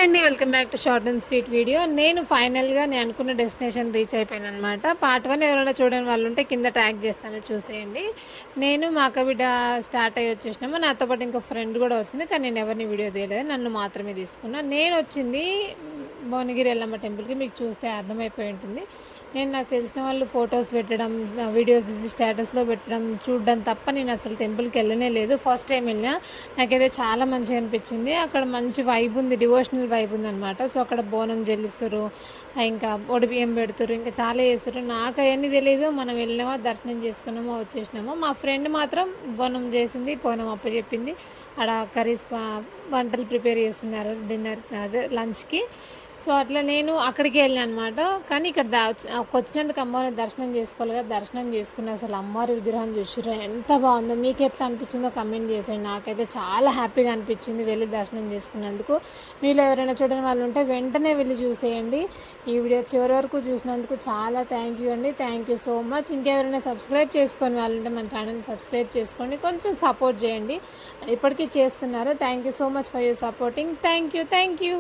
Hi అండి, welcome back to short and sweet video. నేను ఫైనల్గా నేను అనుకున్న డెస్టినేషన్ రీచ్ అయిపోయాను అనమాట. పార్ట్ 1 ఎవరైనా చూడని వాళ్ళు ఉంటే కింద ట్యాగ్ చేస్తాను, చూసేయండి. నేను మా అక్క బిడ్డ స్టార్ట్ అయ్యి వచ్చేసినాము. నాతో పాటు ఇంకో ఫ్రెండ్ కూడా వచ్చింది, కానీ నేను ఎవరిని వీడియో తీయలేదు, నన్ను మాత్రమే తీసుకున్నాను. నేను వచ్చింది భువనగిరి ఎల్లమ్మ టెంపుల్కి. మీకు చూస్తే అర్థమైపోయి ఉంటుంది. నేను నాకు తెలిసిన వాళ్ళు ఫొటోస్ పెట్టడం, వీడియోస్ తీసి స్టేటస్లో పెట్టడం చూడడం తప్ప నేను అసలు టెంపుల్కి వెళ్ళనే లేదు. ఫస్ట్ టైం వెళ్ళినా, నాకైతే చాలా మంచిగా అనిపించింది. అక్కడ మంచి వైబ్ ఉంది, డివోషనల్ వైబ్ ఉంది అనమాట. సో అక్కడ బోనం చెల్లిస్తారు, ఇంకా బియ్యం పెడుతురు, ఇంకా చాలా చేస్తారు. నాకు అవన్నీ తెలియదు. మనం వెళ్ళినామో దర్శనం చేసుకున్నామో వచ్చేసినామో. మా ఫ్రెండ్ మాత్రం బోనం చేసింది, బోనం అప్పచెప్పింది. ఆడ కర్రీస్ వంటలు ప్రిపేర్ చేస్తున్నారు డిన్నర్, అదే లంచ్కి. సో అట్లా నేను అక్కడికి వెళ్ళాను అనమాట. కానీ ఇక్కడ వచ్చినందుకు అమ్మవారిని దర్శనం చేసుకోవాలి కదా, దర్శనం చేసుకుని అసలు అమ్మవారి విగ్రహం చూసిర్రు ఎంత బాగుందో. మీకు ఎట్లా అనిపించిందో కమెంట్ చేసేయండి. నాకైతే చాలా హ్యాపీగా అనిపించింది వెళ్ళి దర్శనం చేసుకున్నందుకు. మీలో ఎవరైనా చూడని వాళ్ళు ఉంటే వెంటనే వెళ్ళి చూసేయండి. ఈ వీడియో చివరి వరకు చూసినందుకు చాలా థ్యాంక్ యూ అండి. Thank you so much. ఇంకెవరైనా సబ్స్క్రైబ్ చేసుకొని వాళ్ళు ఉంటే మన ఛానల్ని సబ్స్క్రైబ్ చేసుకోండి, కొంచెం సపోర్ట్ చేయండి. ఇప్పటికీ చేస్తున్నారు. Thank you so much for your supporting. Thank you.